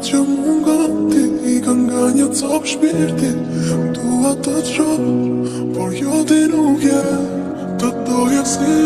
që mungon ti I kan nga një cop shpirti Dua të qof, por jo ti nuk je Të doja si